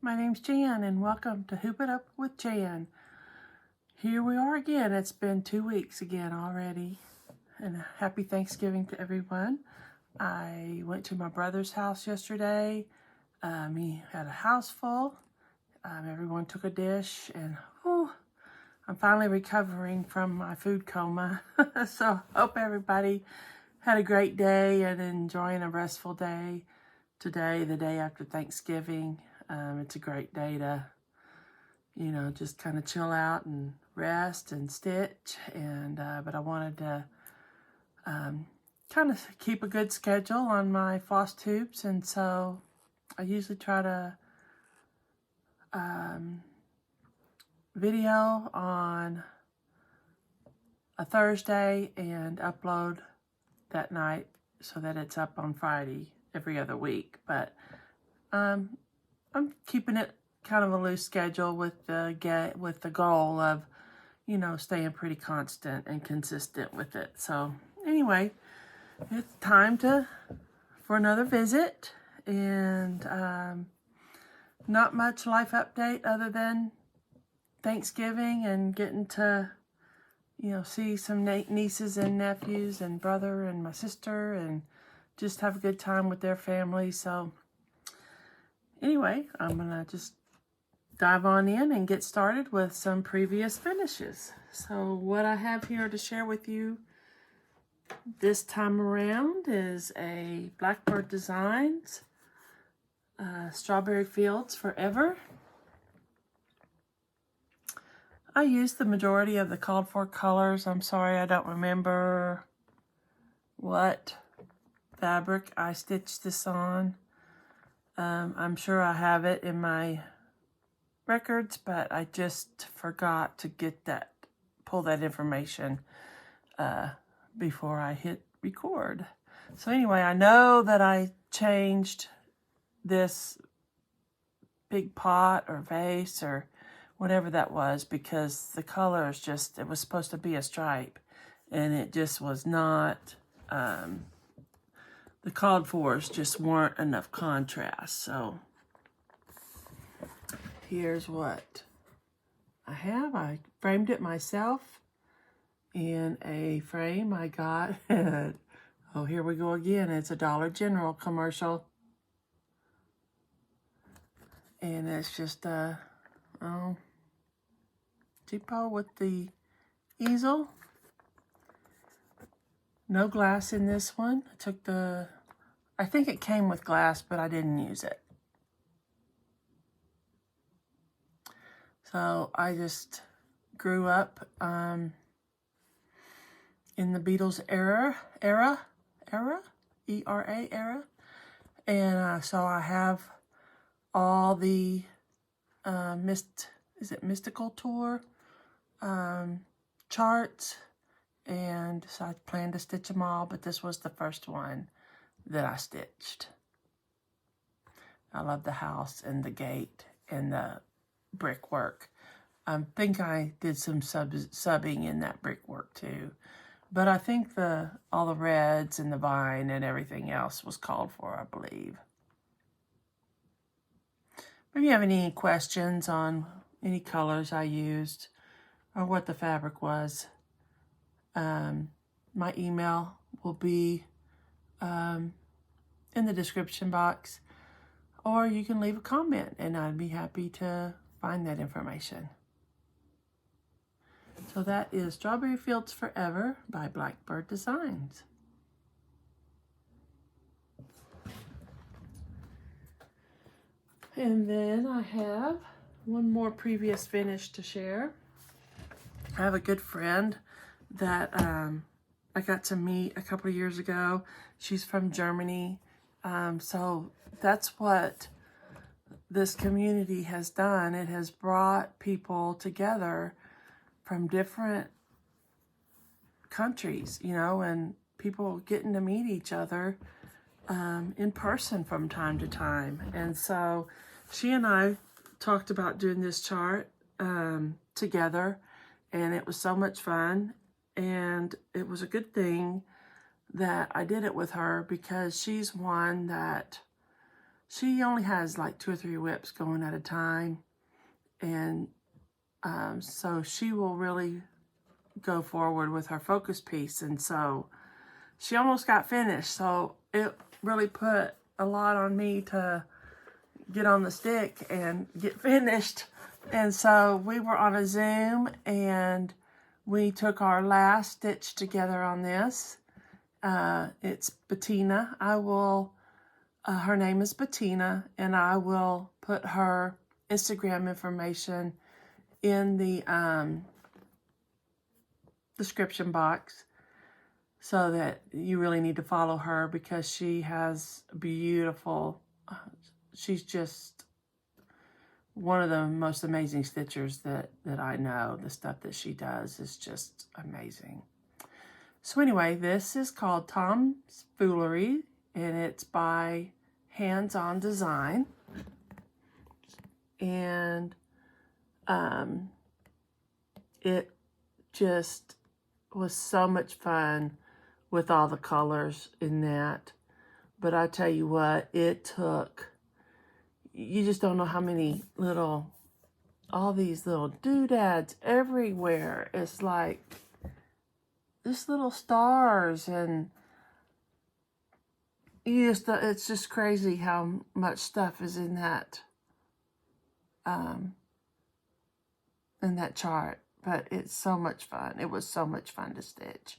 my name's Jan and welcome to Hoop It Up with Jan. Here we are again. It's been 2 weeks again already. And happy Thanksgiving to everyone. I went to my brother's house yesterday. He had a house full. Everyone took a dish and I'm finally recovering from my food coma. So hope everybody had a great day and enjoying a restful day. Today, the day after Thanksgiving, it's a great day to, just kind of chill out and rest and stitch. And but I wanted to kind of keep a good schedule on my floss tubes, and so I usually try to video on a Thursday and upload that night so that it's up on Friday every other week. But I'm keeping it kind of a loose schedule with the goal of staying pretty constant and consistent with it. So anyway, it's time for another visit, and not much life update other than Thanksgiving and getting to see some nieces and nephews and brother and my sister and just have a good time with their family. So anyway, I'm gonna just dive on in and get started with some previous finishes. So what I have here to share with you this time around is a Blackbird Designs Strawberry Fields Forever. I used the majority of the called for colors. I'm sorry, I don't remember what fabric I stitched this on. I'm sure I have it in my records, but I just forgot to pull that information before I hit record. So anyway, I know that I changed this big pot or vase or whatever that was because the colors it was supposed to be a stripe and it just was not, the called fors just weren't enough contrast. So here's what I have. I framed it myself in a frame I got at, oh, here we go again. It's a Dollar General commercial. And it's just cheapo with the easel. No glass in this one. I think it came with glass, but I didn't use it. So I just grew up in the Beatles era, E-R-A era. And so I have all the Mystical Tour charts, and so I planned to stitch them all, but this was the first one that I stitched. I love the house and the gate and the brickwork. I think I did some subbing in that brickwork too, but I think all the reds and the vine and everything else was called for, I believe. If you have any questions on any colors I used or what the fabric was, my email will be in the description box, or you can leave a comment and I'd be happy to find that information. So that is Strawberry Fields Forever by Blackbird Designs. And then I have one more previous finish to share. I have a good friend that I got to meet a couple of years ago. She's from Germany. So that's what this community has done. It has brought people together from different countries, and people getting to meet each other in person from time to time. And so she and I talked about doing this chart together, and it was so much fun. And it was a good thing that I did it with her because she's one that she only has like 2 or 3 WIPs going at a time. And so she will really go forward with her focus piece. And so she almost got finished. So it really put a lot on me to get on the stick and get finished. And so we were on a Zoom and we took our last stitch together on this. It's Bettina. I will, her name is Bettina, and I will put her Instagram information in the description box, so that you really need to follow her because she has beautiful, she's just one of the most amazing stitchers that I know. The stuff that she does is just amazing. So anyway, this is called Tom's Foolery, and it's by Hands On Design. And it just was so much fun with all the colors in that. But I tell you what, it took, you just don't know how many little, all these little doodads everywhere. It's like just little stars, and you just, it's just crazy how much stuff is in that chart. But it's so much fun. It was so much fun to stitch.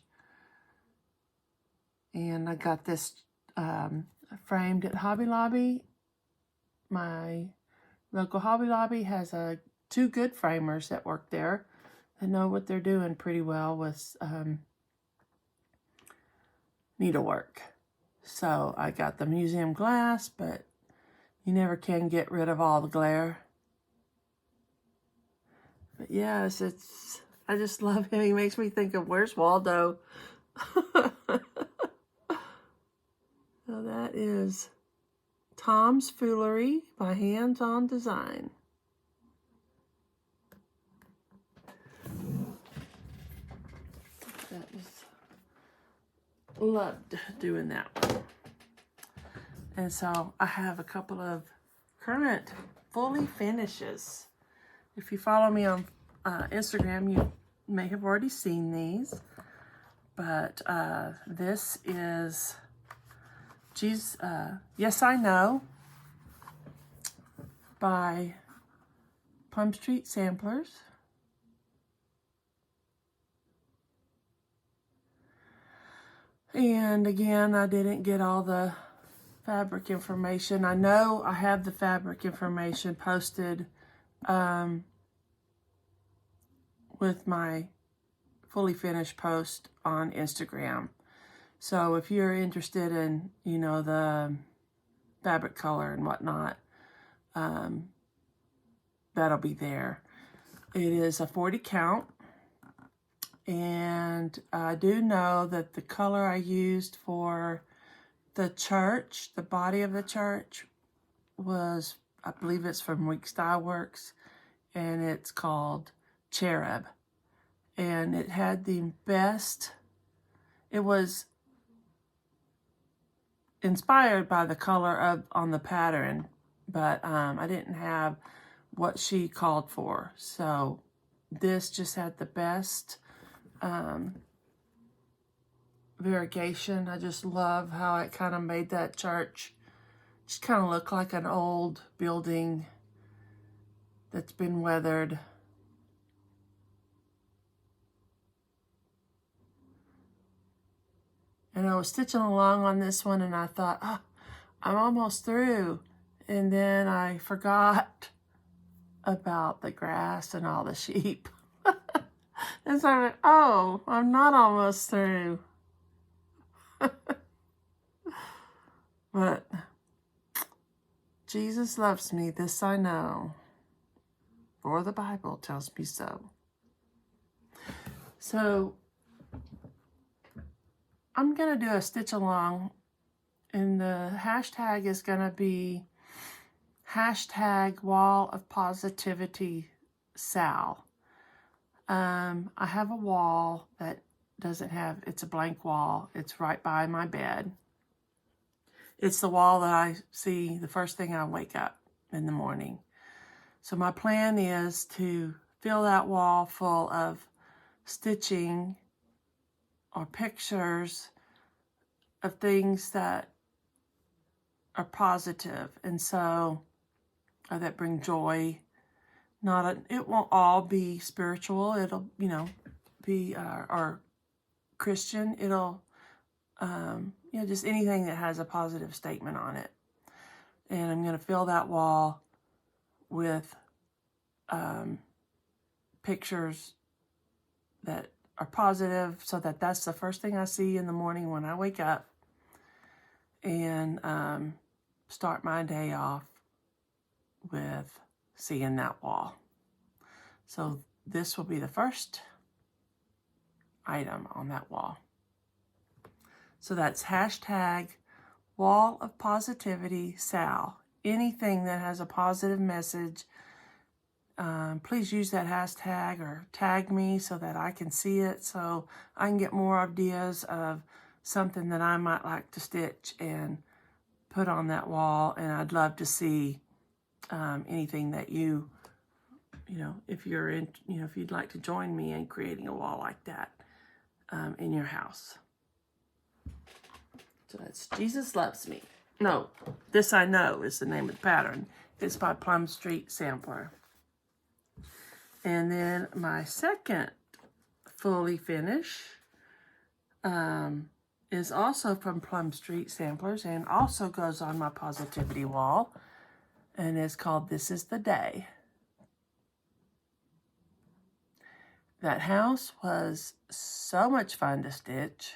And I got this framed at Hobby Lobby. My local Hobby Lobby has 2 good framers that work there. They know what they're doing pretty well with needlework. So I got the museum glass, but you never can get rid of all the glare. But yes, I just love him. He makes me think of, where's Waldo? So that is Tom's Foolery by Hands On Design. That was, loved doing that one. And so I have a couple of current fully finishes. If you follow me on Instagram, you may have already seen these. But this is, Yes I Know by Plum Street Samplers. And again, I didn't get all the fabric information. I know I have the fabric information posted with my fully finished post on Instagram. So if you're interested in, you know, the fabric color and whatnot, that'll be there. It is a 40 count. And I do know that the color I used for the church, the body of the church, was, I believe it's from Week Style Works, and it's called Cherub. And it had the best, it was inspired by the color on the pattern, but I didn't have what she called for. So this just had the best variegation. I just love how it kind of made that church just kind of look like an old building that's been weathered. And I was stitching along on this one, and I thought, oh, I'm almost through. And then I forgot about the grass and all the sheep. And so I went, oh, I'm not almost through. But Jesus loves me, this I know, for the Bible tells me so. So I'm going to do a stitch along, and the hashtag is going to be hashtag Wall of Positivity Sal. I have a wall that doesn't have, it's a blank wall. It's right by my bed. It's the wall that I see the first thing I wake up in the morning. So my plan is to fill that wall full of stitching or pictures of things that are positive, and so that bring joy. It won't all be spiritual. It'll, be or Christian. It'll, just anything that has a positive statement on it. And I'm going to fill that wall with pictures that are positive, so that that's the first thing I see in the morning when I wake up, and start my day off with seeing that wall. So this will be the first item on that wall. So that's hashtag Wall of Positivity Sal. Anything that has a positive message, please use that hashtag or tag me so that I can see it, so I can get more ideas of something that I might like to stitch and put on that wall. And I'd love to see anything that if you're in, if you'd like to join me in creating a wall like that in your house. So that's Jesus Loves Me. No, This I Know is the name of the pattern. It's by Plum Street Sampler. And then my second fully finish is also from Plum Street Samplers and also goes on my positivity wall. And it's called This Is the Day. That house was so much fun to stitch.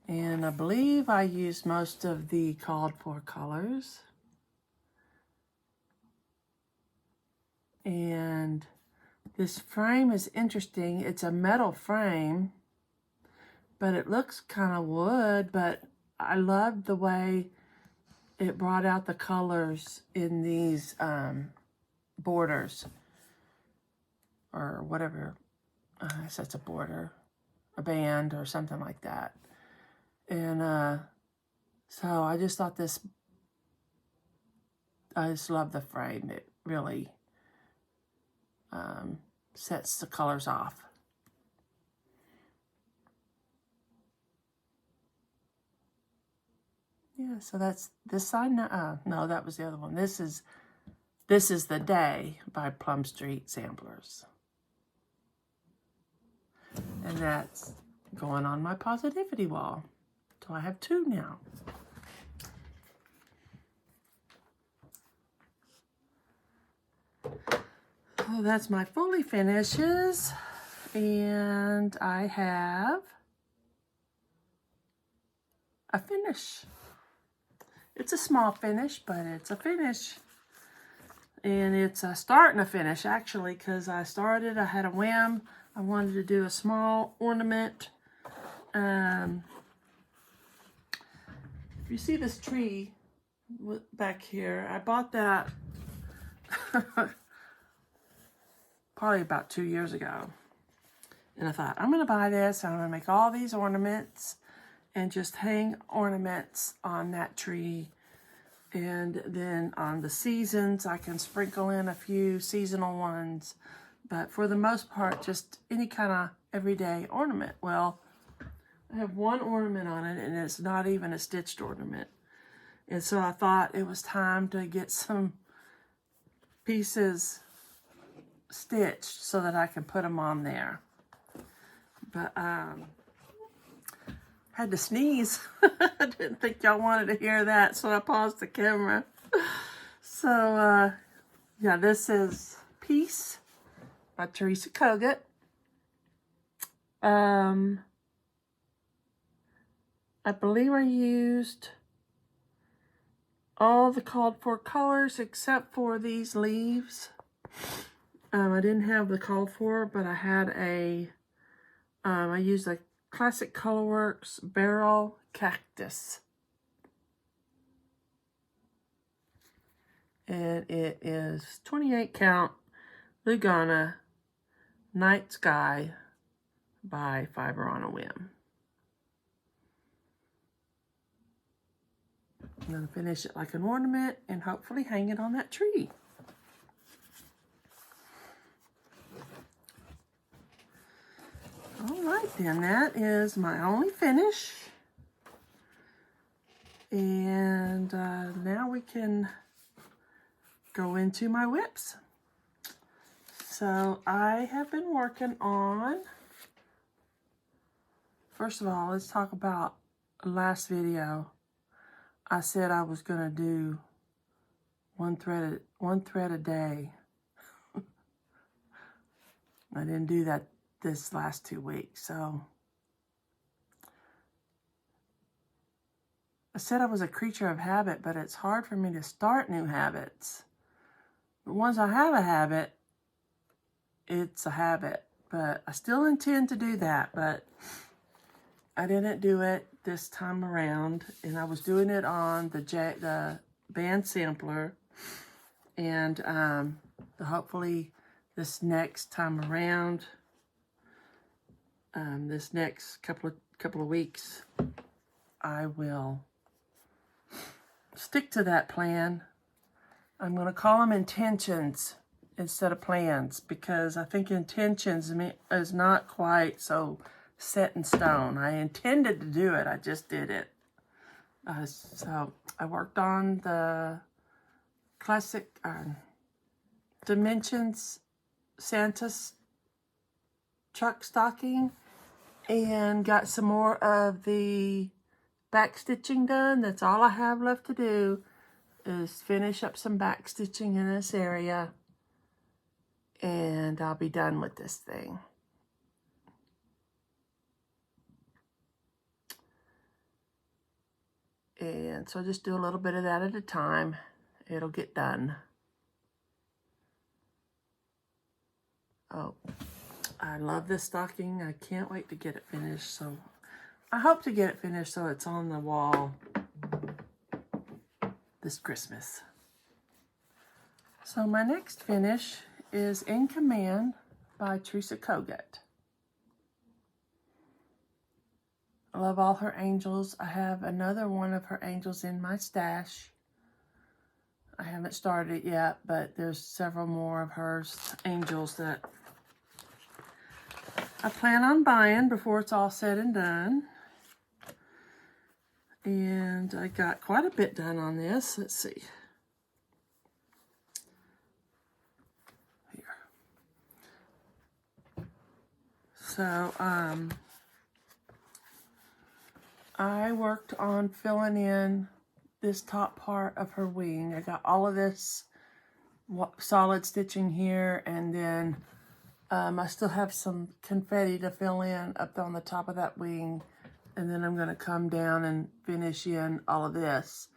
And I believe I used most of the called for colors. And this frame is interesting. It's a metal frame, but it looks kind of wood, but I loved the way it brought out the colors in these borders, or whatever. I guess that's a border, a band or something like that. And so I just thought I just love the frame. It really sets the colors off. Yeah, so that's This Side. No, that was the other one. This is the Day by Plum Street Samplers. And that's going on my positivity wall. So I have two now. So that's my fully finishes. And I have a finish. It's a small finish, but it's a finish. And it's a start and a finish, actually, because I had a whim. I wanted to do a small ornament. If you see this tree back here, I bought that probably about 2 years ago. And I thought, I'm going to buy this. I'm going to make all these ornaments and just hang ornaments on that tree. And then on the seasons, I can sprinkle in a few seasonal ones. But for the most part, just any kind of everyday ornament. Well, I have one ornament on it, and it's not even a stitched ornament. And so I thought it was time to get some pieces stitched so that I can put them on there. But had to sneeze. I didn't think y'all wanted to hear that, so I paused the camera. So, yeah, this is Peace by Teresa Kogut. I believe I used all the called for colors except for these leaves. I didn't have the called for, but I had I used a Classic Colorworks Barrel Cactus. And it is 28 count Lugana Night Sky by Fiber on a Whim. I'm going to finish it like an ornament and hopefully hang it on that tree. All right, then that is my only finish. And now we can go into my whips. So I have been working on, first of all, let's talk about last video. I said I was going to do one thread a day. I didn't do that this last 2 weeks, so I said I was a creature of habit, but it's hard for me to start new habits. But once I have a habit, it's a habit. But I still intend to do that, but I didn't do it this time around, and I was doing it on the band sampler, and hopefully this next time around, this next couple of weeks, I will stick to that plan. I'm going to call them intentions instead of plans, because I think intentions is not quite so set in stone. I intended to do it, I just did it. So I worked on the classic Dimensions Santa's truck stocking and got some more of the back stitching done. That's all I have left to do, is finish up some back stitching in this area, and I'll be done with this thing. And so just do a little bit of that at a time. It'll get done. Oh, I love this stocking. I can't wait to get it finished. So I hope to get it finished so it's on the wall this Christmas. So my next finish is In Command by Teresa Kogut. I love all her angels. I have another one of her angels in my stash. I haven't started it yet, but there's several more of hers angels that I plan on buying before it's all said and done. And I got quite a bit done on this. Let's see. Here. So, I worked on filling in this top part of her wing. I got all of this solid stitching here, and then I still have some confetti to fill in up on the top of that wing, and then I'm going to come down and finish in all of this,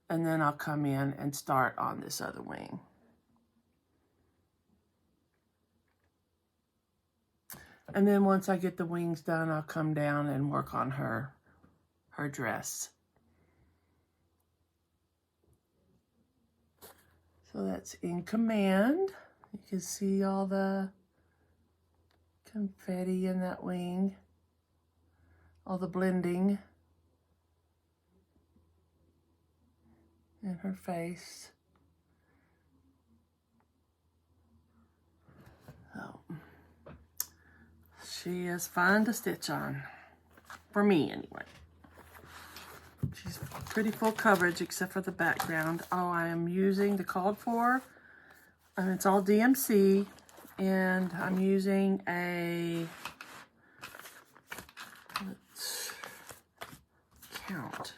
and then I'll come in and start on this other wing. And then once I get the wings done, I'll come down and work on her dress. So that's In Command. You can see all the confetti in that wing, all the blending in her face. So she is fun to stitch on, for me anyway. She's pretty full coverage except for the background. Oh, I am using the called for, and it's all DMC, and I'm using a, let's count.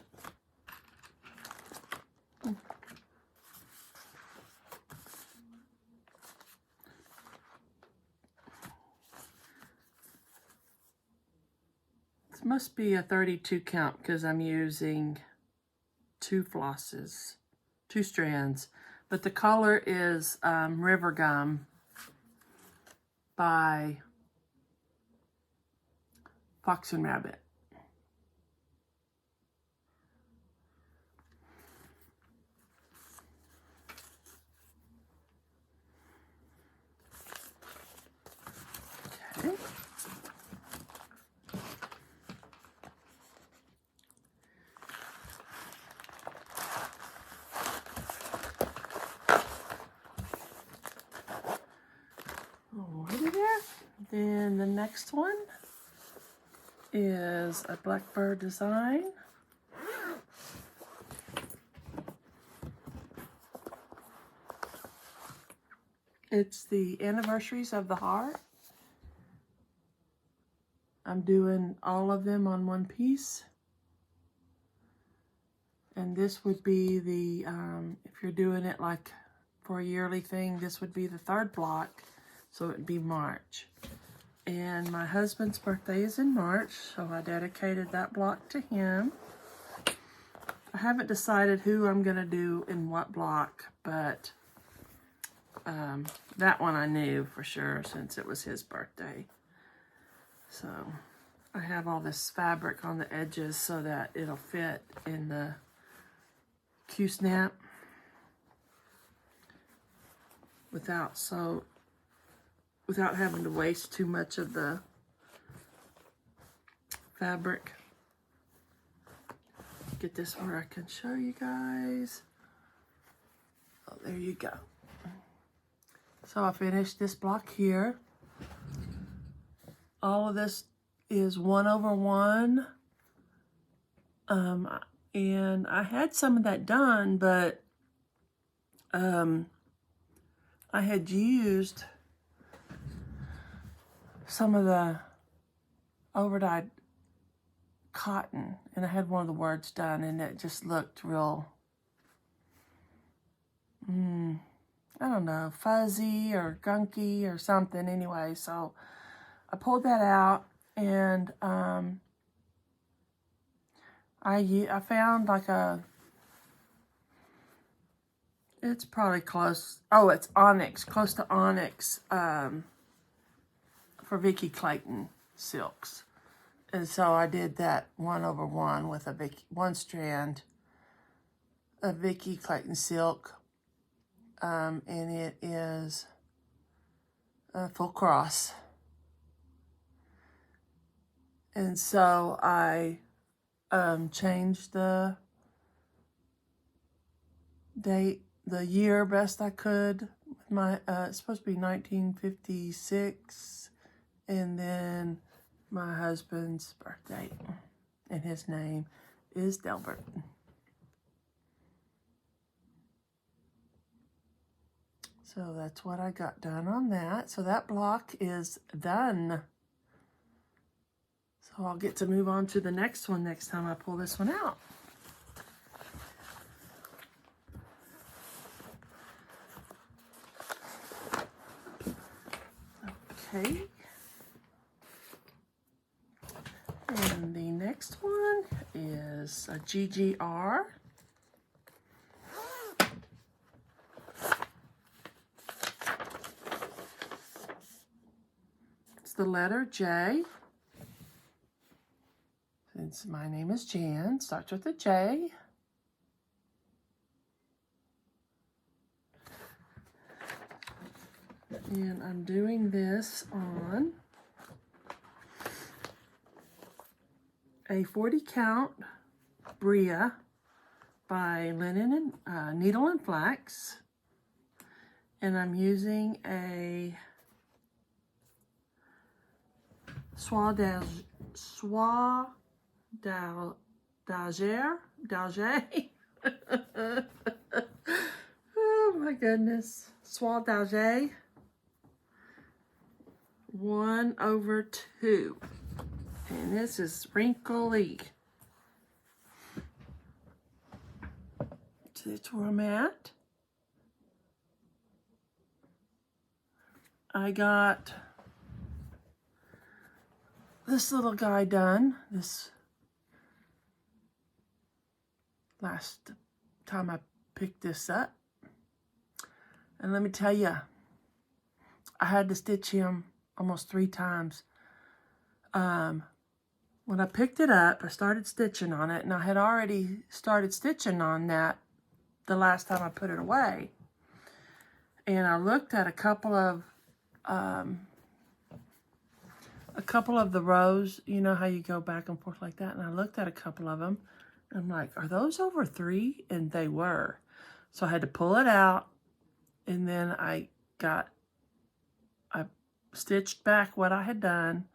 This must be a 32 count because I'm using 2 flosses, 2 strands, but the color is River Gum by Fox and Rabbit. Okay. Then the next one is a Blackbird design. It's the Anniversaries of the Heart. I'm doing all of them on one piece. And this would be the, if you're doing it like for a yearly thing, this would be the third block. So it would be March. And my husband's birthday is in March, so I dedicated that block to him. I haven't decided who I'm going to do in what block, but that one I knew for sure since it was his birthday. So I have all this fabric on the edges so that it'll fit in the Q-snap without having to waste too much of the fabric. Get this where I can show you guys. Oh, there you go. So I finished this block here. All of this is 1/1. And I had some of that done, but I had used some of the overdyed cotton, and I had one of the words done, and it just looked real, I don't know, fuzzy or gunky or something anyway. So I pulled that out, and I found like it's probably close, oh, it's onyx, close to onyx, for Vicky Clayton silks. And so I did that 1/1 with one strand of Vicky Clayton silk. And it is a full cross. And so I changed the date, the year best I could. With my, it's supposed to be 1956. And then my husband's birthday. And his name is Delbert. So that's what I got done on that. So that block is done. So I'll get to move on to the next one next time I pull this one out. Okay. And the next one is a Gigi R. It's the letter J. Since my name is Jan, starts with a J. And I'm doing this on a 40 count Brea by Linen and Needle and Flax. And I'm using a Soie Dálger. Oh my goodness. Soie Dálger 1/2. And this is wrinkly. So that's where I'm at. I got this little guy done this last time I picked this up. And let me tell you, I had to stitch him almost 3 times. When I picked it up, I started stitching on it, and I had already started stitching on that the last time I put it away. And I looked at a couple of the rows, you know how you go back and forth like that, and I looked at a couple of them, and I'm like, are those over 3? And they were. So I had to pull it out, and then I stitched back what I had done,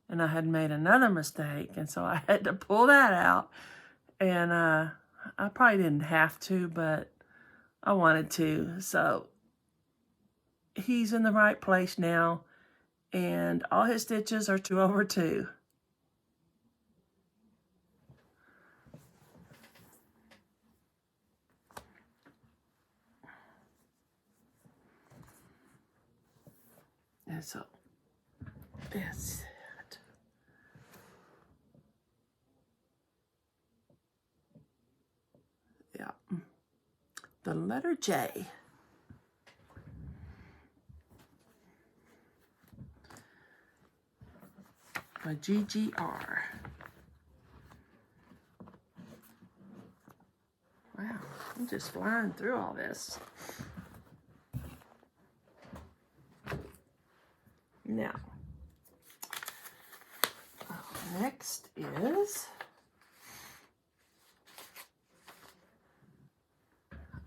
and I had made another mistake, and so I had to pull that out. And I probably didn't have to, but I wanted to. So he's in the right place now, and all his stitches are 2/2. And so that's it. Yeah. The letter J. By Gigi R. Wow, I'm just flying through all this. Now, next is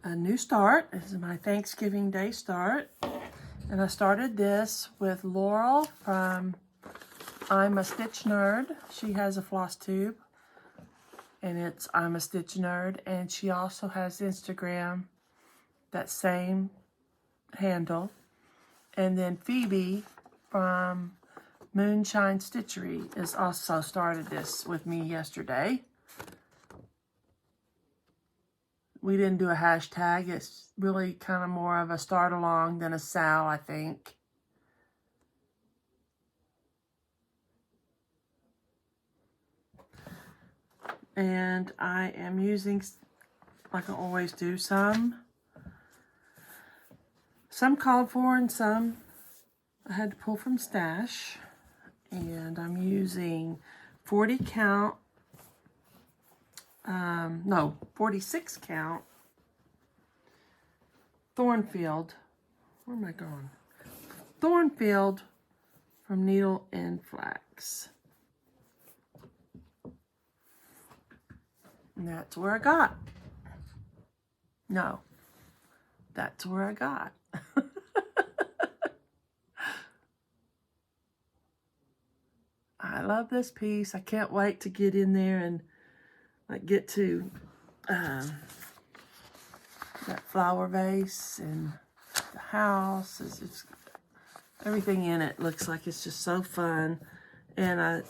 a new start. This is my Thanksgiving Day start. And I started this with Laurel from I'm a Stitch Nerd. She has a Flosstube, and it's I'm a Stitch Nerd. And she also has Instagram, that same handle. And then Phoebe from Moonshine Stitchery has also started this with me yesterday. We didn't do a hashtag. It's really kind of more of a start along than a Sal, I think. And I am using, like I always do, some called for and some I had to pull from stash. And I'm using 40 count, 46 count Thornfield. Where am I going? Thornfield from Needle Flax. And that's where I got. No, that's where I got. I love this piece. I can't wait to get in there and like get to that flower vase and the house. It's just, everything in it looks like it's just so fun. And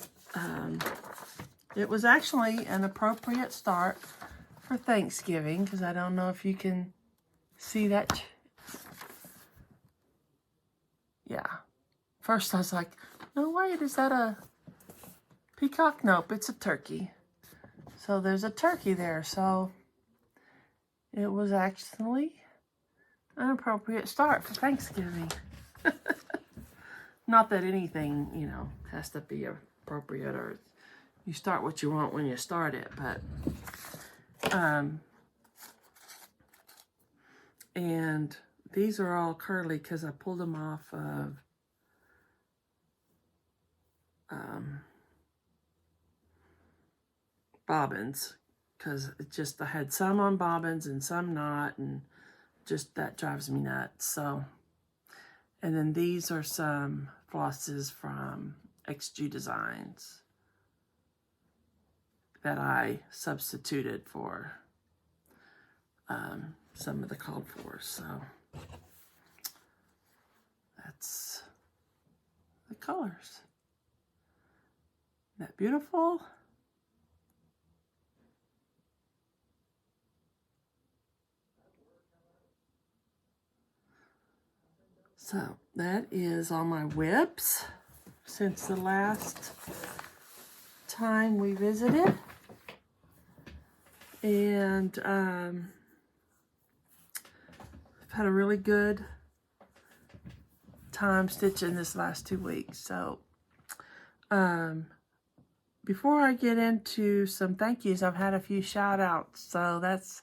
it was actually an appropriate start for Thanksgiving, because I don't know if you can see that. Yeah. First I was like, no, wait, is that a peacock? Nope, it's a turkey. So there's a turkey there. So it was actually an appropriate start for Thanksgiving. Not that anything, you know, has to be appropriate, or you start what you want when you start it, but and these are all curly because I pulled them off of bobbins, because it just, I had some on bobbins and some not, and just that drives me nuts. So, and then these are some flosses from XG Designs that I substituted for some of the called for. So that's the colors. Isn't that beautiful? So that is all my WIPs since the last time we visited. And I've had a really good time stitching this last 2 weeks. So before I get into some thank yous, I've had a few shout outs. So that's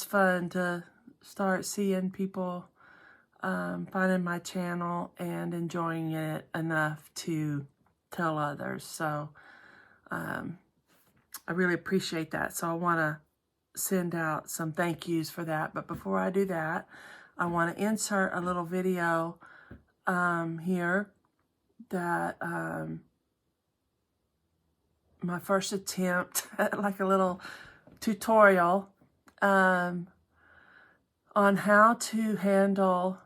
fun to start seeing people finding my channel and enjoying it enough to tell others. So I really appreciate that. So I want to send out some thank yous for that. But before I do that, I want to insert a little video here that my first attempt at like a little tutorial on how to handle,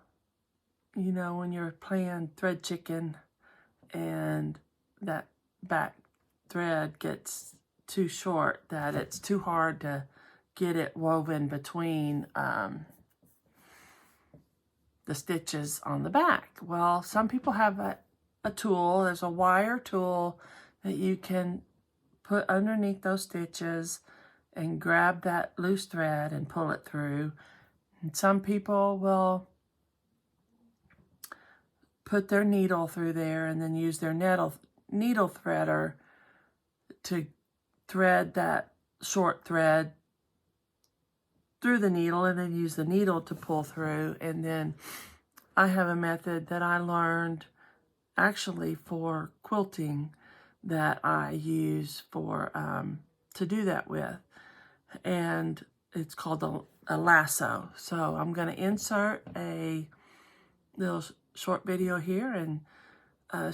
you know, when you're playing thread chicken and that back thread gets too short, that it's too hard to get it woven between the stitches on the back. Well, some people have a tool. There's a wire tool that you can put underneath those stitches and grab that loose thread and pull it through. And some people will put their needle through there and then use their needle threader to thread that short thread through the needle and then use the needle to pull through. And then I have a method that I learned actually for quilting that I use for to do that with, and it's called a lasso. So I'm going to insert a little short video here and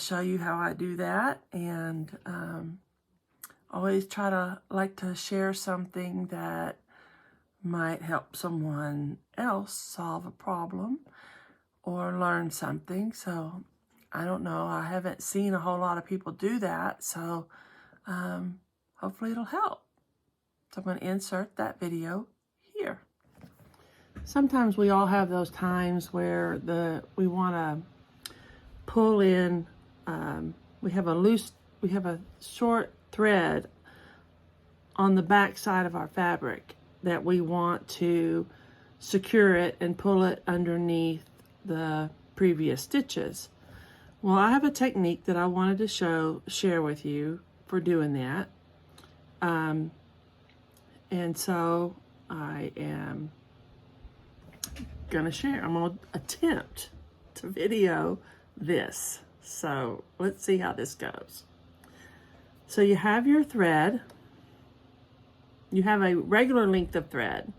show you how I do that, and always try to like to share something that might help someone else solve a problem or learn something. So I don't know, I haven't seen a whole lot of people do that, so hopefully it'll help. So I'm going to insert that video here. Sometimes we all have those times where we want to pull in, we have a short thread on the back side of our fabric that we want to secure it and pull it underneath the previous stitches. Well, I have a technique that I wanted to share with you for doing that. And so I am gonna share. I'm gonna attempt to video this. So let's see how this goes. So you have your thread. You have a regular length of thread,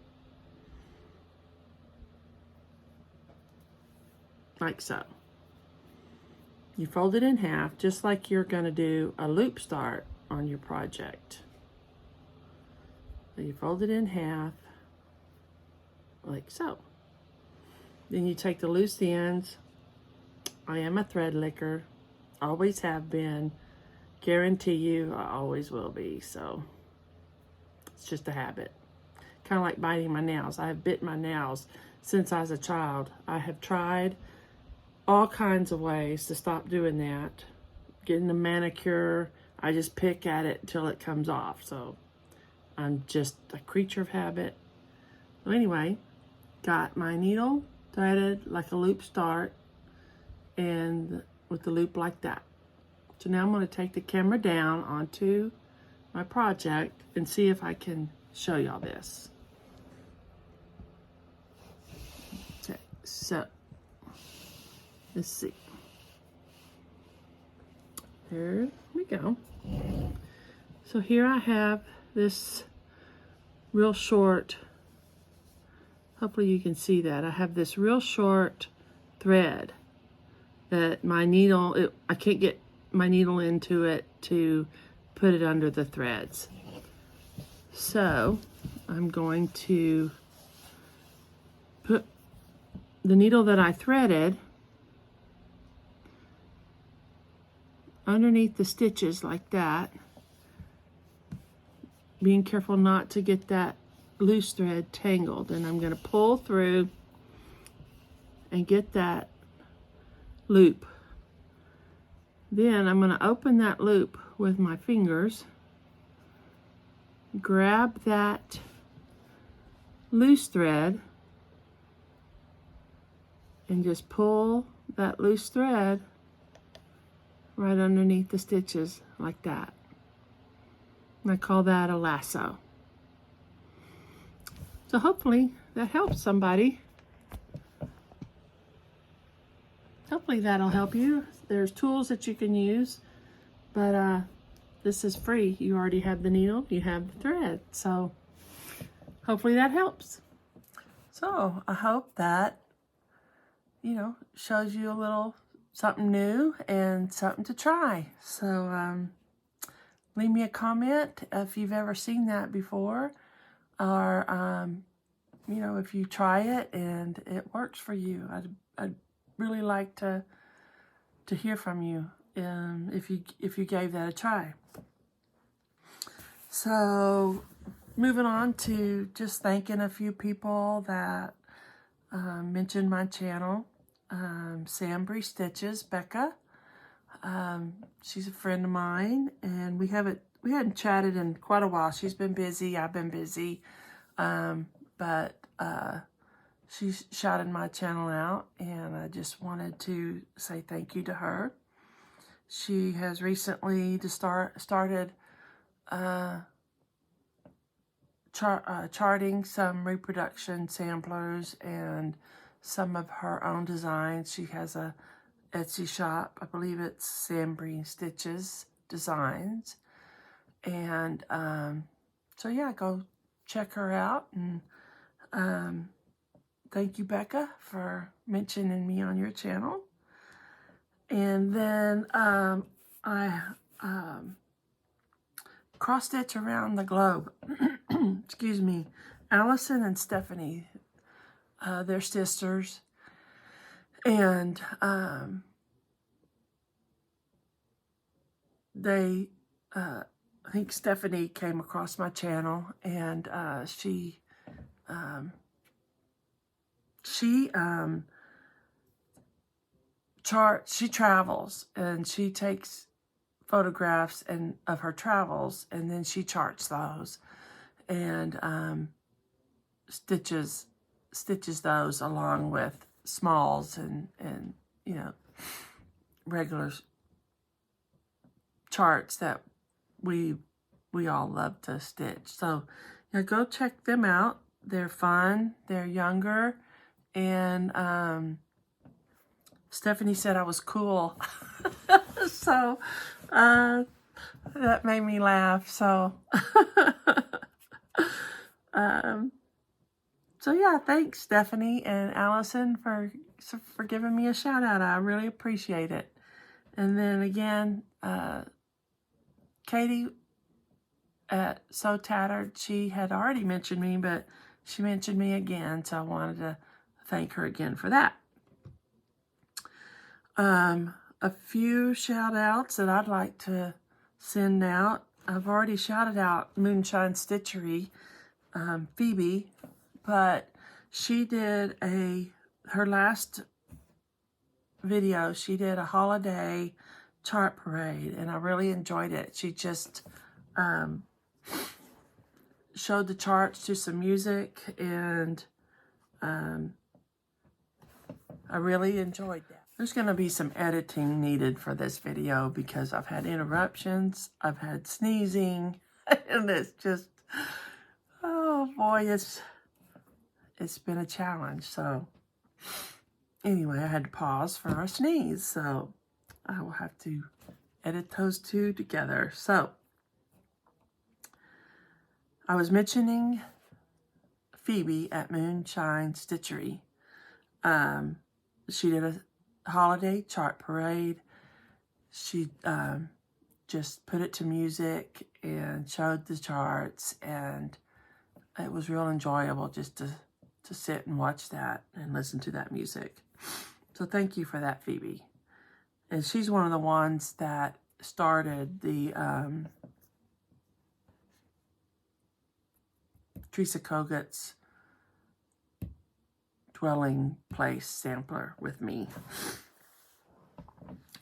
like so. You fold it in half, just like you're going to do a loop start on your project. So you fold it in half, like so. Then you take the loose ends. I am a thread licker, always have been. Guarantee you, I always will be, so it's just a habit. Kind of like biting my nails. I have bit my nails since I was a child. I have tried all kinds of ways to stop doing that. Getting a manicure, I just pick at it until it comes off. So I'm just a creature of habit. So anyway, got my needle threaded like a loop start and with the loop like that. So now I'm going to take the camera down onto my project and see if I can show y'all this. Okay, so let's see. There we go. So here I have this real short, hopefully you can see that. I have this real short thread that my needle, I can't get my needle into it to put it under the threads. So I'm going to put the needle that I threaded underneath the stitches like that, being careful not to get that loose thread tangled, and I'm going to pull through and get that loop. Then I'm going to open that loop with my fingers, grab that loose thread, and just pull that loose thread right underneath the stitches like that. And I call that a lasso. So hopefully that helps somebody. Hopefully that'll help you. There's tools that you can use, but this is free. You already have the needle, you have the thread. So hopefully that helps. So I hope that, you know, shows you a little something new and something to try. So leave me a comment if you've ever seen that before, or you know, if you try it and it works for you. I'd really like to hear from you if you gave that a try. So moving on to just thanking a few people that mentioned my channel. Ct Brea Stitches, Becca. She's a friend of mine, and we hadn't chatted in quite a while. She's been busy, I've been busy, but she shouted my channel out, and I just wanted to say thank you to her. She has recently started charting some reproduction samplers and some of her own designs. She has a Etsy shop. I believe it's Ct Brea Stitches Designs. And so yeah, go check her out. And thank you, Becca, for mentioning me on your channel. And then I cross stitch around the globe. Excuse me. Allison and Stephanie, they're sisters. And I think Stephanie came across my channel, and she travels, and she takes photographs of her travels, and then she charts those and stitches those along with smalls and you know, regular charts that we all love to stitch. So yeah, go check them out. They're fun, they're younger, and Stephanie said I was cool. So that made me laugh. So so yeah, thanks Stephanie and Allison for giving me a shout out. I really appreciate it. And then again, Katie at So Tattered, she had already mentioned me, but she mentioned me again, so I wanted to thank her again for that. A few shout outs that I'd like to send out. I've already shouted out Moonshine Stitchery, Phoebe, but she did her last video, she did a holiday chart parade, and I really enjoyed it. She just showed the charts to some music, and I really enjoyed that. There's going to be some editing needed for this video because I've had interruptions, I've had sneezing, and it's just, oh boy, it's been a challenge. So anyway, I had to pause for a sneeze, so I will have to edit those two together. So I was mentioning Phoebe at Moonshine Stitchery. She did a holiday chart parade. She just put it to music and showed the charts, and it was real enjoyable just to sit and watch that and listen to that music. So thank you for that, Phoebe. And she's one of the ones that started the Teresa Kogut's dwelling place sampler with me.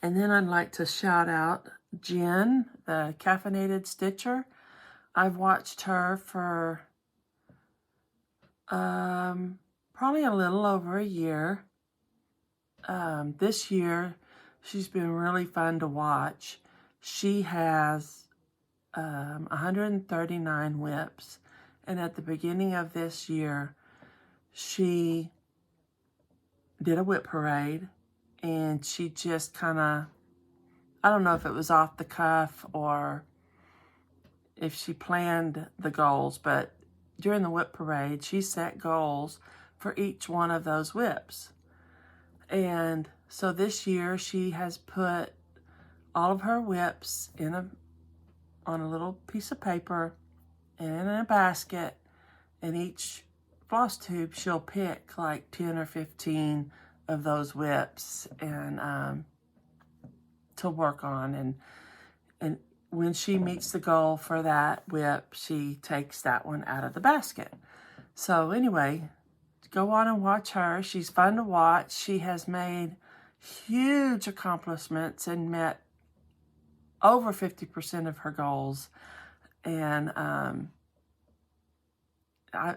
And then I'd like to shout out Jen, the caffeinated stitcher. I've watched her for probably a little over a year. This year, she's been really fun to watch. She has 139 WIPs, and at the beginning of this year, she did a WIP parade, and she just kind of, I don't know if it was off the cuff or if she planned the goals, but during the WIP parade, she set goals for each one of those WIPs. And So this year she has put all of her WIPs on a little piece of paper and in a basket, and each floss tube she'll pick like 10 or 15 of those WIPs and to work on, and when she meets the goal for that WIP, she takes that one out of the basket. So anyway, go on and watch her. She's fun to watch. She has made huge accomplishments and met over 50% of her goals. And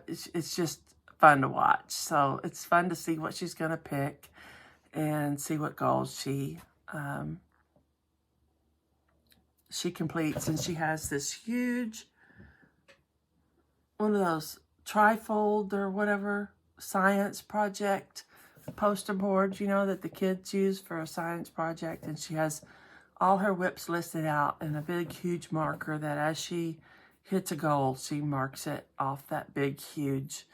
it's just fun to watch. So it's fun to see what she's going to pick and see what goals she completes. And she has this huge, one of those trifold or whatever science project poster boards, you know, that the kids use for a science project. And she has all her WIPs listed out in a big, huge marker that as she hits a goal, she marks it off that big, huge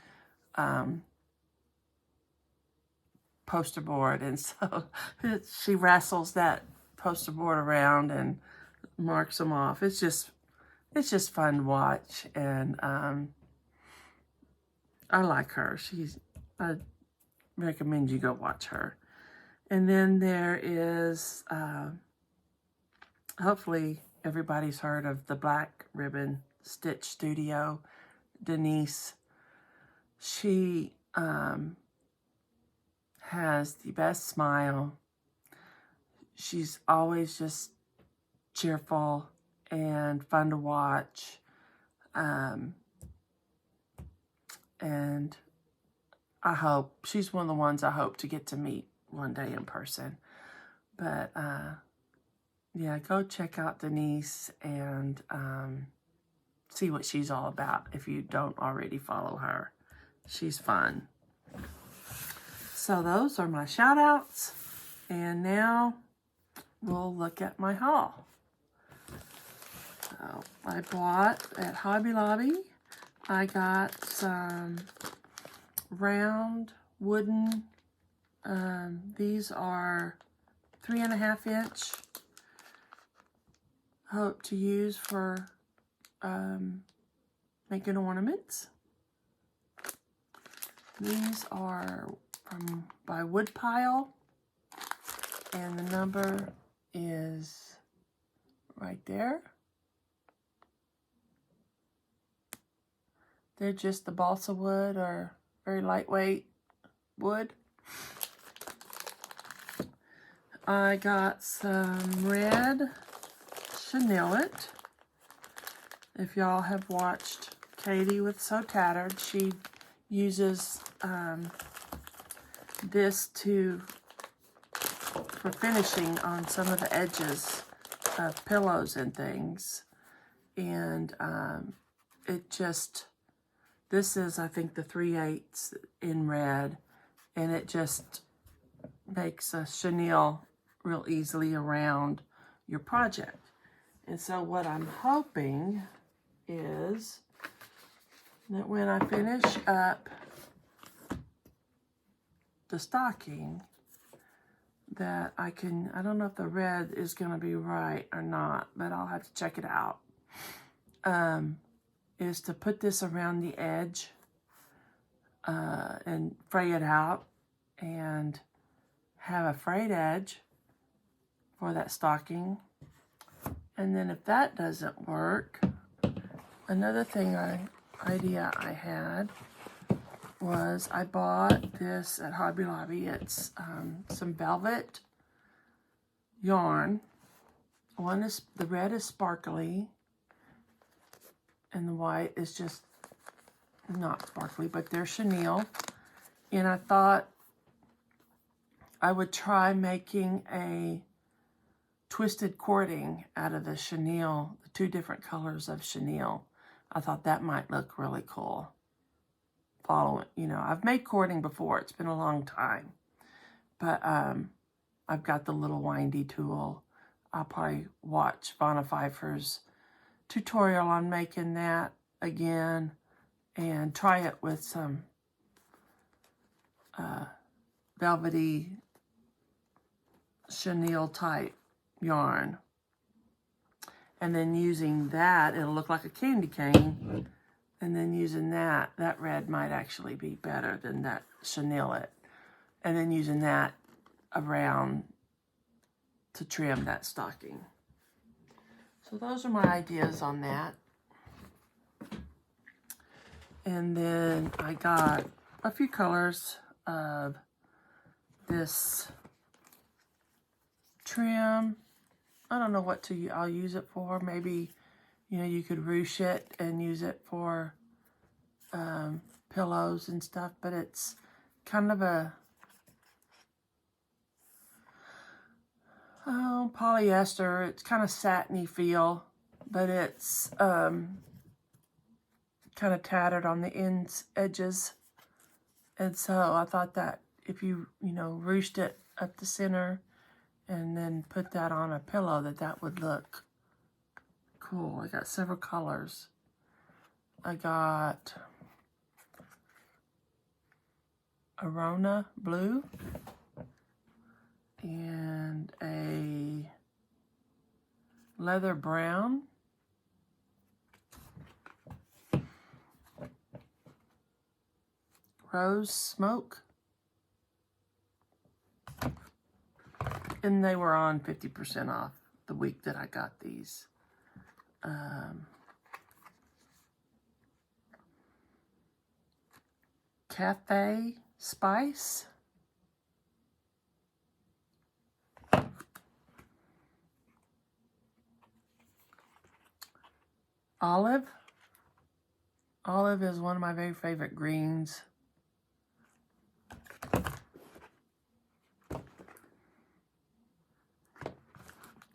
poster board. And so she wrestles that poster board around and marks them off. It's just fun to watch, and I like her. I recommend you go watch her. And then there is, hopefully everybody's heard of the Black Ribbon Stitch Studio, Denise. She has the best smile. She's always just cheerful and fun to watch. And I hope, she's one of the ones I hope to get to meet one day in person. But yeah, go check out Denise and see what she's all about if you don't already follow her. She's fun. So those are my shout outs. And now we'll look at my haul. So I bought at Hobby Lobby, I got some round wooden, these are 3.5 inch, hope to use for making ornaments. These are by Woodpile, and the number is right there. They're just the balsa wood, or very lightweight wood. I got some red chenillet. If y'all have watched Katie with So Tattered, she uses this for finishing on some of the edges of pillows and things. And this is, I think, the 3/8 in red, and it just makes a chenille real easily around your project. And so what I'm hoping is that when I finish up the stocking, that I don't know if the red is going to be right or not, but I'll have to check it out, is to put this around the edge and fray it out and have a frayed edge for that stocking. And then if that doesn't work, another idea I had was I bought this at Hobby Lobby. It's some velvet yarn. The red is sparkly, and the white is just not sparkly, but they're chenille. And I thought I would try making a twisted cording out of the chenille, the 2 different colors of chenille. I thought that might look really cool. I've made cording before. It's been a long time. But I've got the little windy tool. I'll probably watch Vanna Pfeiffer's tutorial on making that again and try it with some velvety chenille type yarn. And then using that, it'll look like a candy cane. And then using that red might actually be better than that chenille it. And then using that around to trim that stocking. So those are my ideas on that. And then I got a few colors of this trim. I don't know what I'll use it for. Maybe, you know, you could ruche it and use it for pillows and stuff, but it's kind of a polyester. It's kind of satiny feel, but it's kind of tattered on the edges. And so I thought that if you ruched it up the center and then put that on a pillow, that would look cool. I got several colors. I got Arona blue and a leather brown. Rose smoke. And they were on 50% off the week that I got these. Cafe spice. Olive. Olive is one of my very favorite greens.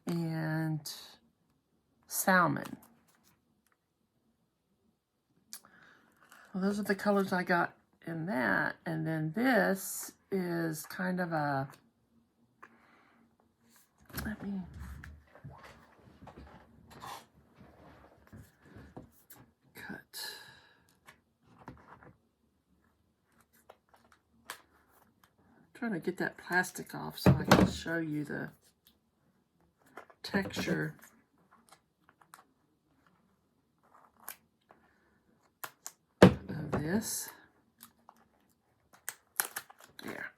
And salmon. Well, those are the colors I got in that. And then this is kind of a, let me cut. I'm trying to get that plastic off so I can show you the texture. Of this. There.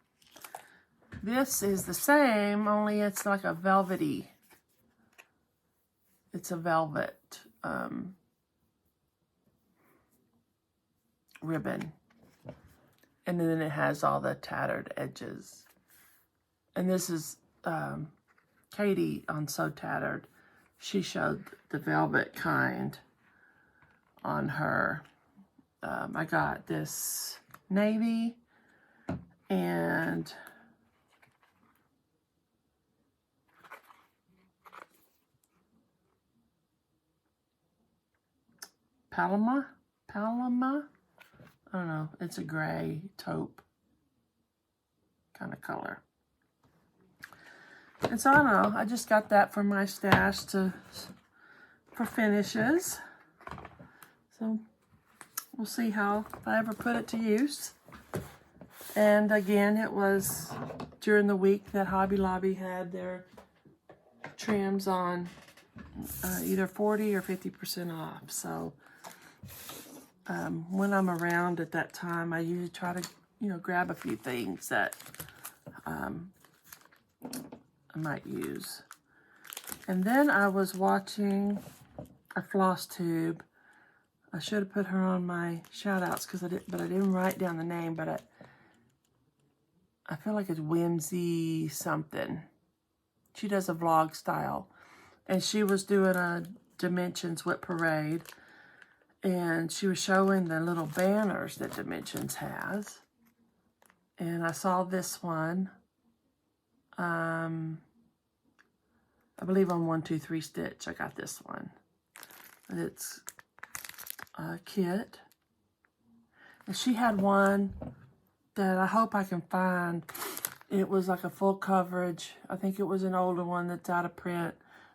This is the same, only it's like a velvety. It's a velvet ribbon. And then it has all the tattered edges. And this is Katie on So Tattered. She showed the velvet kind on her. I got this navy and Paloma. I don't know. It's a gray taupe kind of color. And so I don't know. I just got that from my stash for finishes. So we'll see if I ever put it to use. And again, it was during the week that Hobby Lobby had their trims on either 40 or 50% off. So when I'm around at that time, I usually try to, grab a few things that I might use. And then I was watching a Flosstube. I should have put her on my shout outs but I didn't write down the name, but I feel like it's Whimsy something. She does a vlog style. And she was doing a Dimensions WIP parade. And she was showing the little banners that Dimensions has. And I saw this one. I believe on 123 Stitch I got this one. And it's a kit. And she had one that I hope I can find. It was like a full coverage. I think it was an older one that's out of print.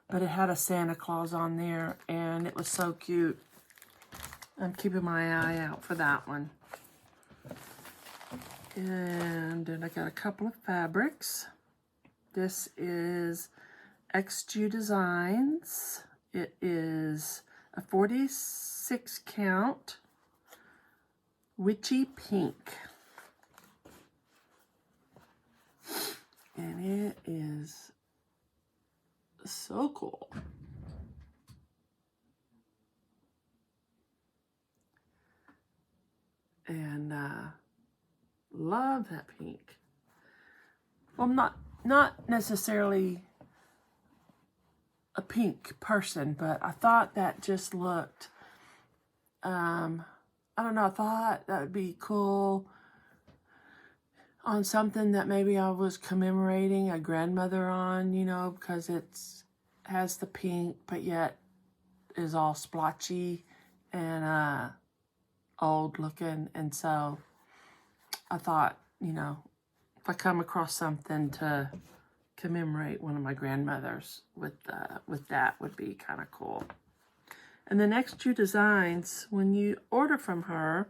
But it had a Santa Claus on there. And it was so cute. I'm keeping my eye out for that one. And then I got a couple of fabrics. This is XG Designs. It is a 46 count witchy pink. And it is so cool. And love that pink. Well, I'm not necessarily a pink person, but I thought that just looked, I don't know, I thought that would be cool on something that maybe I was commemorating a grandmother on, you know, because it's has the pink, but yet is all splotchy and old looking. And so I thought, you know, if I come across something to commemorate one of my grandmothers with that would be kind of cool. And the next two designs, when you order from her,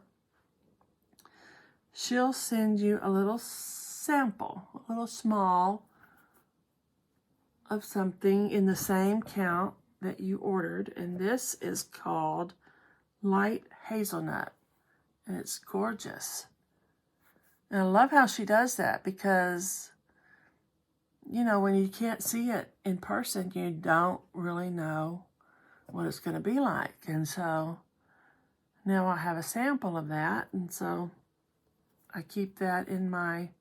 she'll send you a little sample, a little small of something in the same count that you ordered. And this is called Light Hazelnut. And it's gorgeous. And I love how she does that because, you know, when you can't see it in person, you don't really know what it's going to be like. And so now I have a sample of that. And so I keep that in my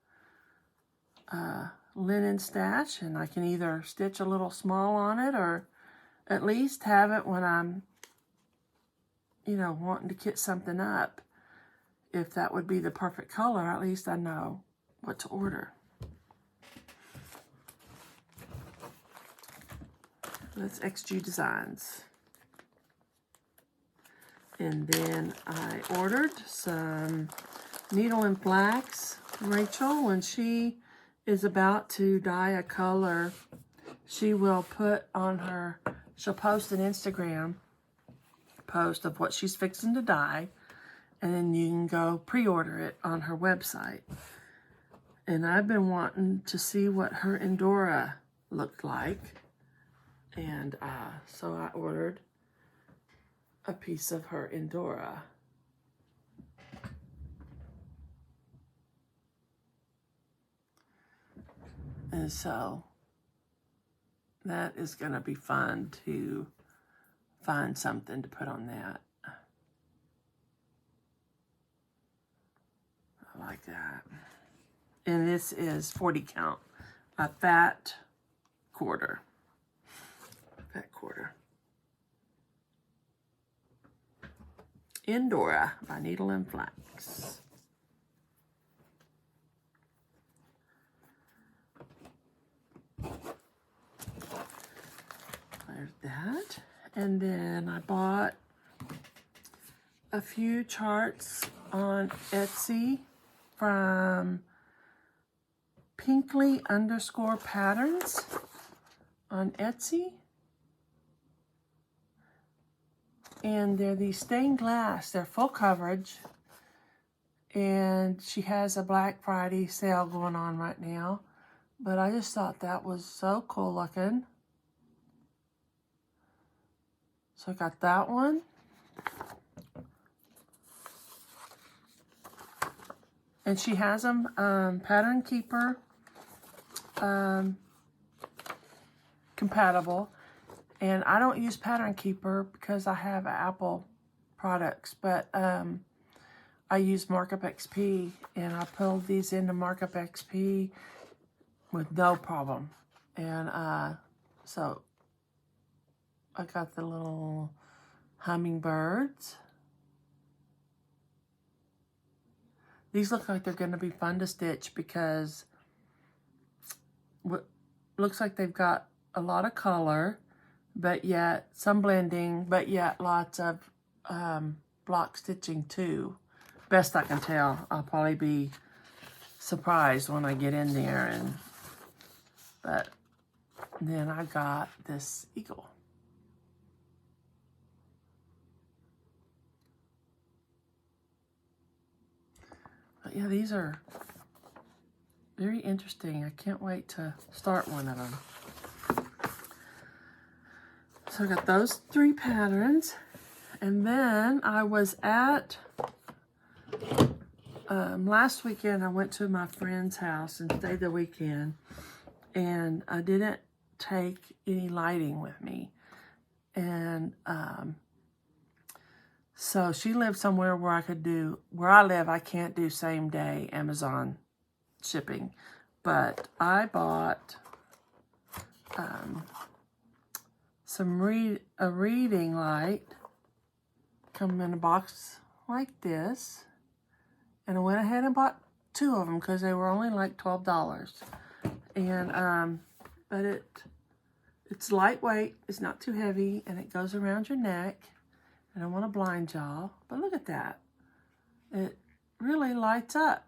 linen stash, and I can either stitch a little small on it or at least have it when I'm, you know, wanting to kit something up. If that would be the perfect color, at least I know what to order. That's XG Designs. And then I ordered some Needle Flax. Rachel, when she is about to dye a color, she will put on her, she'll post an Instagram post of what she's fixing to dye, and then you can go pre-order it on her website. And I've been wanting to see what her Endora looked like. And so I ordered a piece of her Endora. And so that is going to be fun to find something to put on that. I like that. And this is 40 count, a fat quarter. Fat quarter. Endora by Needle Flax. There's that. And then I bought a few charts on Etsy from Pinkly_patterns on Etsy. And they're these stained glass. They're full coverage. And she has a Black Friday sale going on right now. But I just thought that was so cool looking. So I got that one. And she has them Pattern Keeper compatible. And I don't use Pattern Keeper because I have Apple products. But I use Markup XP. And I pulled these into Markup XP with no problem. And so I got the little hummingbirds. These look like they're going to be fun to stitch because what looks like they've got a lot of color, but yet some blending, but yet lots of block stitching too. Best I can tell. I'll probably be surprised when I get in there. But then I got this eagle. But yeah, these are very interesting. I can't wait to start one of them. So I got those 3 patterns. And then I was at, last weekend I went to my friend's house and stayed the weekend. And I didn't take any lighting with me. And so she lived somewhere where I could do, where I live, I can't do same day Amazon shipping. But I bought a reading light, come in a box like this. And I went ahead and bought 2 of them because they were only like $12. And, but it's lightweight, it's not too heavy, and it goes around your neck. I don't want to blind y'all, but look at that. It really lights up.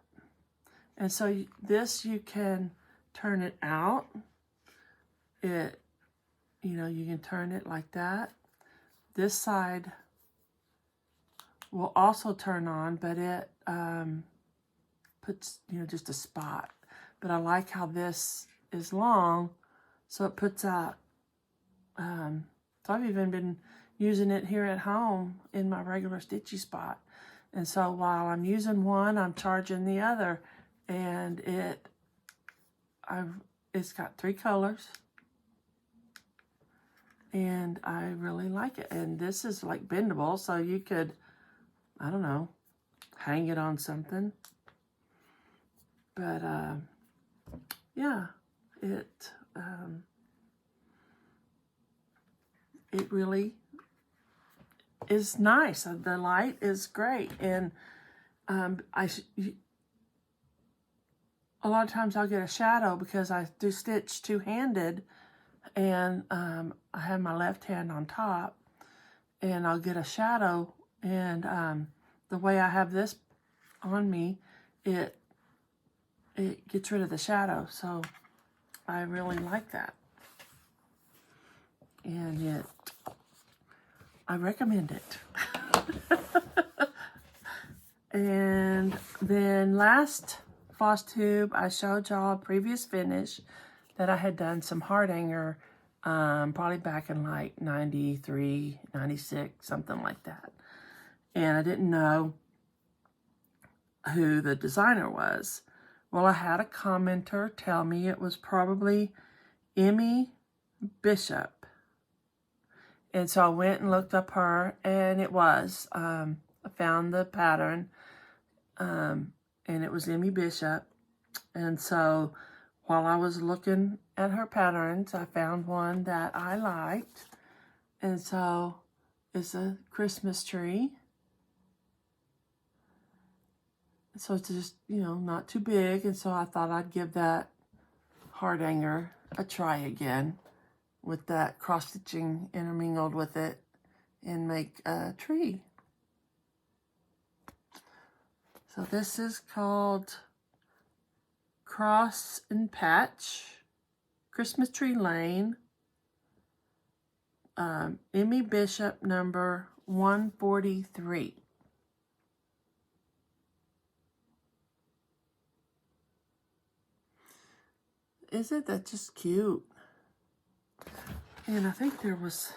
And so this, you can turn it out. You can turn it like that. This side will also turn on, but it puts, just a spot. But I like how this is long, so it puts out, so I've even been using it here at home in my regular stitchy spot. And so while I'm using one, I'm charging the other. And it's got 3 colors. And I really like it. And this is like bendable, so you could, I don't know, hang it on something. But yeah, it really is nice. The light is great. And a lot of times I'll get a shadow because I do stitch 2-handed, and I have my left hand on top, and I'll get a shadow, and the way I have this on me, it gets rid of the shadow, so I really like that. And I recommend it. And then last Flosstube, I showed y'all a previous finish that I had done some heart hanger, probably back in like 93, 96, something like that. And I didn't know who the designer was. Well, I had a commenter tell me it was probably Emmy Bishop. And so I went and looked up her, and it was. I found the pattern, and it was Emmy Bishop. And so while I was looking at her patterns, I found one that I liked. And so it's a Christmas tree. So it's just, not too big. And so I thought I'd give that heart hanger a try again with that cross-stitching intermingled with it and make a tree. So this is called Cross and Patch, Christmas Tree Lane, Emmy Bishop number 143. Isn't that just cute? And I think was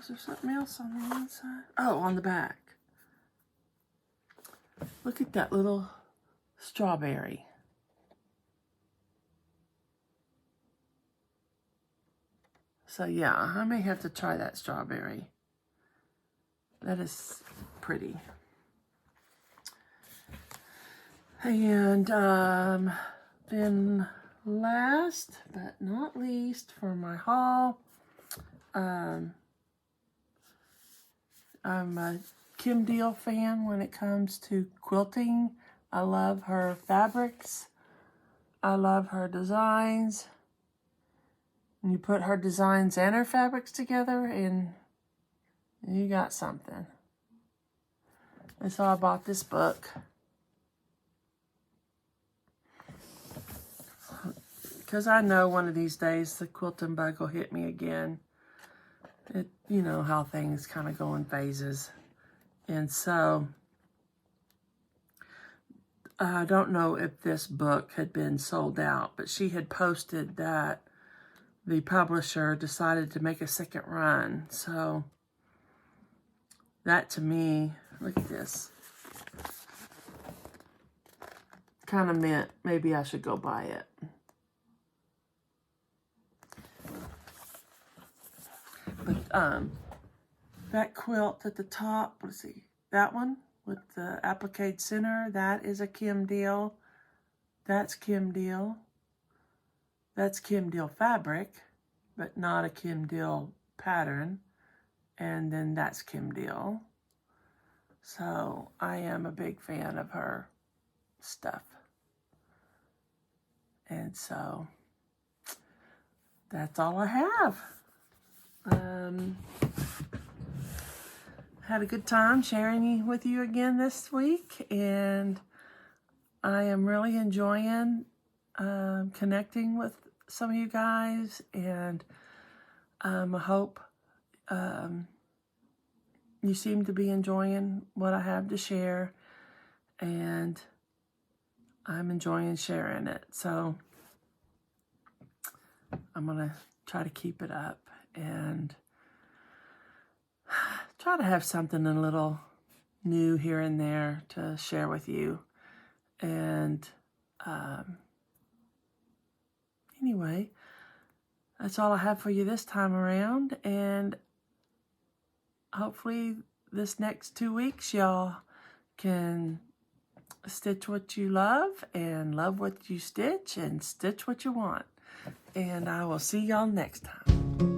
there something else on the inside? Oh, on the back. Look at that little strawberry. So yeah, I may have to try that strawberry. That is pretty. And then last but not least for my haul, I'm a Kim Deal fan when it comes to quilting. I love her fabrics. I love her designs. And you put her designs and her fabrics together and you got something. And so I bought this book. Because I know one of these days the quilting bug will hit me again. You know how things kind of go in phases. And so I don't know if this book had been sold out, but she had posted that the publisher decided to make a second run. So that to me, look at this, kind of meant maybe I should go buy it. But that quilt at the top, let's see, that one with the applique center, that is a Kim Deal. That's Kim Deal. That's Kim Deal fabric, but not a Kim Deal pattern. And then that's Kim Deal. So I am a big fan of her stuff. And so that's all I have. Had a good time sharing with you again this week, and I am really enjoying connecting with some of you guys, and I hope you seem to be enjoying what I have to share, and I'm enjoying sharing it. So I'm going to try to keep it up and try to have something a little new here and there to share with you. And anyway, that's all I have for you this time around. And hopefully this next 2 weeks, y'all can stitch what you love and love what you stitch and stitch what you want. And I will see y'all next time.